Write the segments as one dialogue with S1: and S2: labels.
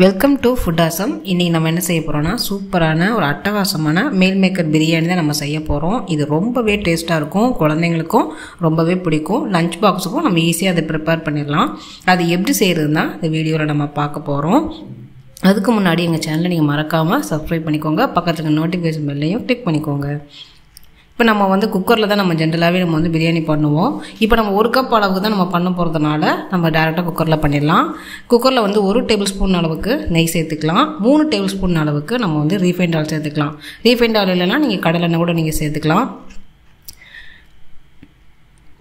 S1: Welcome to food awesome. இன்றைக்கி நம்ம என்ன செய்ய போகிறோம்னா சூப்பரான ஒரு அட்டகாசமான மீல் மேக்கர் பிரியாணி தான் நம்ம செய்ய போகிறோம். இது ரொம்பவே டேஸ்ட்டாக இருக்கும், குழந்தைங்களுக்கும் ரொம்பவே பிடிக்கும், லஞ்ச் பாக்ஸுக்கும் நம்ம ஈஸியாக அதை ப்ரிப்பேர் பண்ணிடலாம். அது எப்படி செய்கிறதுனா இந்த வீடியோவில் நம்ம பார்க்க போகிறோம். அதுக்கு முன்னாடி எங்கள் சேனலை நீங்கள் மறக்காமல் சப்ஸ்கிரைப் பண்ணிக்கோங்க, பக்கத்துக்கு நோட்டிஃபிகேஷன் பெல்லையும் கிளிக் பண்ணிக்கோங்க. இப்போ நம்ம குக்கரில் தான் நம்ம ஜென்ரலாகவே நம்ம பிரியாணி பண்ணுவோம். இப்போ நம்ம 1 கப் அளவுக்கு தான் நம்ம பண்ண போகிறதுனால நம்ம டேரெக்டாக குக்கரில் பண்ணிடலாம். குக்கரில் 1 டேபிள் ஸ்பூன் அளவுக்கு நெய் சேர்த்துக்கலாம். 3 டேபிள் ஸ்பூன் அளவுக்கு நம்ம ரீஃபைண்ட் ஆயில் சேர்த்துக்கலாம். ரீஃபைண்ட் ஆயில் இல்லைன்னா நீங்கள் கடலெண்ணெய் கூட நீங்கள் சேர்த்துக்கலாம்.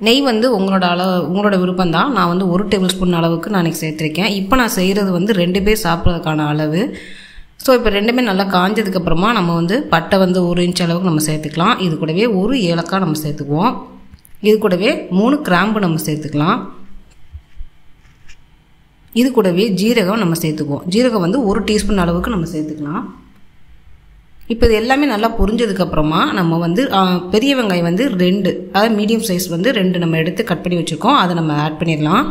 S1: நெய் உங்களோட விருப்பம் தான். நான் 1 டேபிள் ஸ்பூன் அளவுக்கு நான் இன்றைக்கி சேர்த்துருக்கேன். இப்போ நான் செய்கிறது 2 பேர் சாப்பிட்றதுக்கான அளவு. ஸோ இப்போ ரெண்டுமே நல்லா காஞ்சதுக்கப்புறமா நம்ம பட்டை 1 இன்ச் அளவுக்கு நம்ம சேர்த்துக்கலாம். இது கூடவே 1 ஏலக்காய் நம்ம சேர்த்துக்குவோம். இது கூடவே 3 கிராம்பு நம்ம சேர்த்துக்கலாம். இது கூடவே ஜீரகம் நம்ம சேர்த்துக்குவோம். ஜீரகம் 1 டீஸ்பூன் அளவுக்கு நம்ம சேர்த்துக்கலாம். இப்போ இது எல்லாமே நல்லா பொரிஞ்சதுக்கப்புறமா நம்ம பெரிய வெங்காயம் 2, அதாவது மீடியம் சைஸ் 2 நம்ம எடுத்து கட் பண்ணி வச்சுருக்கோம். அதை நம்ம ஆட் பண்ணிடலாம்.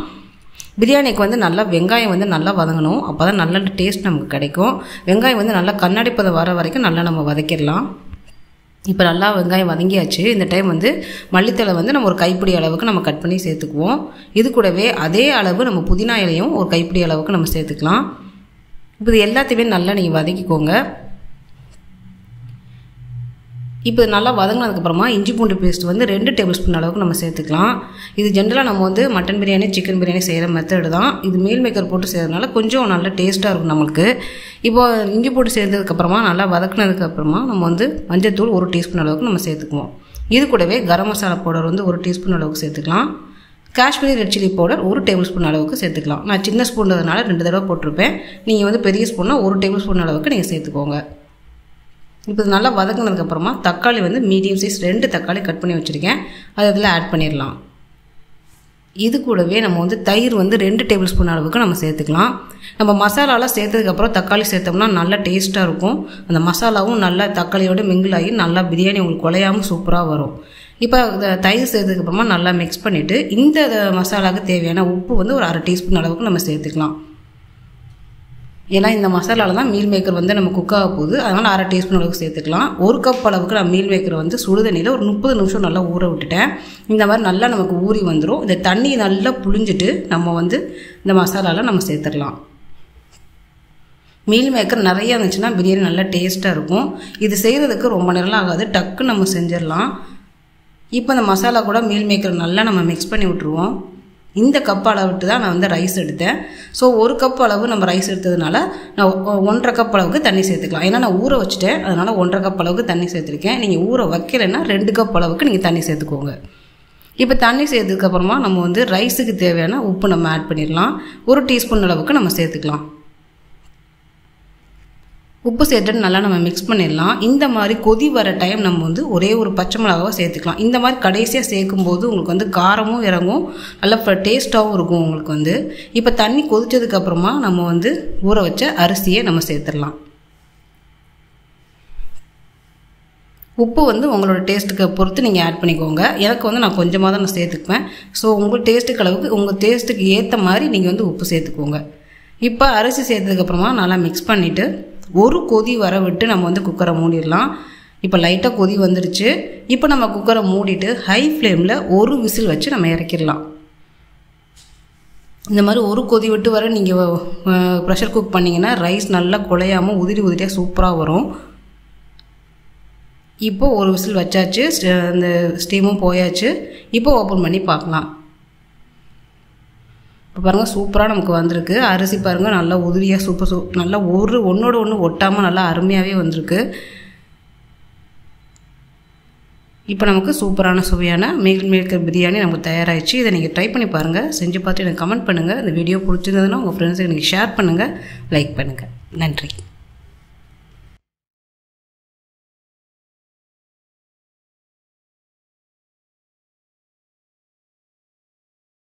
S1: பிரியாணிக்கு நல்லா வெங்காயம் நல்லா வதங்கணும். அப்போ தான் நல்ல டேஸ்ட் நமக்கு கிடைக்கும். வெங்காயம் நல்லா கண்ணாடி பதம் வர வரைக்கும் நல்லா நம்ம வதக்கிடலாம். இப்போ நல்லா வெங்காயம் வதங்கியாச்சு. இந்த டைம் மல்லித்தழை நம்ம ஒரு கைப்பிடி அளவுக்கு நம்ம கட் பண்ணி சேர்த்துக்குவோம். இது கூடவே அதே அளவு நம்ம புதினா இலையும் ஒரு கைப்பிடி அளவுக்கு நம்ம சேர்த்துக்கலாம். இப்போ இது எல்லாத்தையுமே நல்லா நீங்கள் வதக்கிக்கோங்க. இப்போ நல்லா வதங்கினதுக்கப்புறமா இஞ்சி பூண்டு பேஸ்ட் 2 டேபிள் ஸ்பூன் அளவுக்கு நம்ம சேர்த்துக்கலாம். இது ஜென்ரலாக நம்ம மட்டன் பிரியாணி, சிக்கன் பிரியாணி செய்கிற மெத்தடு தான். இது மீல் மேக்கர் போட்டு செய்கிறதுனால கொஞ்சம் நல்ல டேஸ்ட்டாக இருக்கும் நம்மளுக்கு. இப்போது இஞ்சி பூண்டு சேர்த்ததுக்கப்புறமா நல்லா வதக்கினதுக்கப்புறமா நம்ம மஞ்சள்தூள் 1 டீஸ்பூன் அளவுக்கு நம்ம சேர்த்துக்குவோம். இது கூடவே கரம் மசாலா பவுடர் 1 டீஸ்பூன் அளவுக்கு சேர்த்துக்கலாம். Kashmiri red chilli powder 1 table spoon அளவுக்கு சேர்த்துக்கலாம். நான் சின்ன ஸ்பூன்றதுனால 2 தடவை போட்டிருப்பேன். நீங்கள் பெரிய ஸ்பூன்னா 1 டேபிள் ஸ்பூன் அளவுக்கு நீங்கள் சேர்த்துக்கோங்க. இப்போ நல்லா வதங்கினதுக்கப்புறமா தக்காளி மீடியம் சைஸ் 2 தக்காளி கட் பண்ணி வச்சுருக்கேன். அது இதில் ஆட் பண்ணிடலாம். இது கூடவே நம்ம தயிர் 2 டேபிள் ஸ்பூன் அளவுக்கு நம்ம சேர்த்துக்கலாம். நம்ம மசாலாலாம் சேர்த்ததுக்கப்புறம் தக்காளி சேர்த்தோம்னா நல்லா டேஸ்ட்டாக இருக்கும். அந்த மசாலாவும் நல்லா தக்காளியோடு மிங்கிள் ஆகி நல்லா பிரியாணி உங்களுக்கு குலையாமல் சூப்பராக வரும். இப்போ தயிர் சேர்த்ததுக்கப்புறமா நல்லா மிக்ஸ் பண்ணிவிட்டு இந்த மசாலாவுக்கு தேவையான உப்பு ஒரு 1/2 டீஸ்பூன் அளவுக்கு நம்ம சேர்த்துக்கலாம். ஏன்னா இந்த மசாலாவில் தான் மீல் மேக்கர் நம்ம குக்காக போகுது. அதனால் 1/2 டீஸ்பூன் அளவுக்கு சேர்த்துக்கலாம். 1 கப் அளவுக்கு நான் மீல் மேக்கர் சுடுதண்ணியில் ஒரு 30 நிமிஷம் நல்லா ஊற விட்டுட்டேன். இந்த மாதிரி நல்லா நமக்கு ஊறி வந்துடும். இந்த தண்ணி நல்லா புழிஞ்சிட்டு நம்ம இந்த மசாலாவில் நம்ம சேர்த்துடலாம். மீல் மேக்கர் நிறையா இருந்துச்சுன்னா பிரியாணி நல்லா டேஸ்ட்டாக இருக்கும். இது செய்கிறதுக்கு ரொம்ப நேரம் ஆகாது, டக்குன்னு நம்ம செஞ்சிடலாம். இப்போ இந்த மசாலா கூட மீல் மேக்கர் நல்லா நம்ம மிக்ஸ் பண்ணி விட்ருவோம். இந்த கப் அளவுட்டு தான் நான் ரைஸ் எடுத்தேன். ஸோ 1 கப் அளவு நம்ம ரைஸ் எடுத்ததுனால நான் 1.5 கப் அளவுக்கு தண்ணி சேர்த்துக்கலாம். ஏன்னா நான் ஊற வச்சுட்டேன், அதனால் 1.5 கப் அளவுக்கு தண்ணி சேர்த்துருக்கேன். நீங்கள் ஊற வைக்கலைன்னா 2 கப் அளவுக்கு நீங்கள் தண்ணி சேர்த்துக்கோங்க. இப்போ தண்ணி சேர்த்ததுக்கப்புறமா நம்ம ரைஸுக்கு தேவையான உப்பு நம்ம ஆட் பண்ணிடலாம். 1 டீஸ்பூன் அளவுக்கு நம்ம சேர்த்துக்கலாம். உப்பு சேர்த்துட்டு நல்லா நம்ம மிக்ஸ் பண்ணிடலாம். இந்த மாதிரி கொதி வர டைம் நம்ம ஒரே ஒரு பச்சை மிளகாவை சேர்த்துக்கலாம். இந்த மாதிரி கடைசியாக சேர்க்கும்போது உங்களுக்கு காரமும் இறங்கும், நல்லா டேஸ்ட்டாகவும் இருக்கும் உங்களுக்கு. இப்போ தண்ணி கொதிச்சதுக்கப்புறமா நம்ம ஊற வச்ச அரிசியை நம்ம சேர்த்துடலாம். உப்பு உங்களோட டேஸ்ட்டுக்கு பொறுத்து நீங்கள் ஆட் பண்ணிக்கோங்க. எனக்கு நான் கொஞ்சமாக தான் நான் சேர்த்துக்குவேன். ஸோ உங்கள் டேஸ்ட்டுக்கு அளவுக்கு உங்கள் டேஸ்ட்டுக்கு ஏற்ற மாதிரி நீங்கள் உப்பு சேர்த்துக்கோங்க. இப்போ அரிசி சேர்த்ததுக்கப்புறமா நல்லா மிக்ஸ் பண்ணிவிட்டு ஒரு கொதி வர விட்டு நம்ம குக்கரை மூடிடலாம். இப்போ லைட்டாக கொதி வந்துடுச்சு. இப்போ நம்ம குக்கரை மூடிட்டு ஹை ஃப்ளேமில் 1 விசில் வச்சு நம்ம இறக்கிடலாம். இந்த மாதிரி ஒரு கொதி விட்டு வர நீங்கள் ப்ரெஷர் குக் பண்ணிங்கன்னா ரைஸ் நல்லா குலையாமல் உதிரியாக சூப்பராக வரும். இப்போ 1 விசில் வச்சாச்சு, அந்த ஸ்டீமும் போயாச்சு. இப்போ ஓப்பன் பண்ணி பார்க்கலாம். இப்போ பாருங்கள், சூப்பராக நமக்கு வந்திருக்கு. அரிசி பாருங்கள் நல்லா உதிரியாக நல்லா ஒன்றோட ஒன்று ஒட்டாமல் நல்லா அருமையாகவே வந்திருக்கு. இப்போ நமக்கு சூப்பரான சுவையான மீல் மேக்கர் பிரியாணி நமக்கு தயாராகிடுச்சு. இதை நீங்கள் ட்ரை பண்ணி பாருங்கள். செஞ்சு பார்த்து எனக்கு கமெண்ட் பண்ணுங்கள். இந்த வீடியோ பிடிச்சிருந்ததுன்னா உங்கள் ஃப்ரெண்ட்ஸுக்கு நீங்கள் ஷேர் பண்ணுங்கள், லைக் பண்ணுங்கள். நன்றி.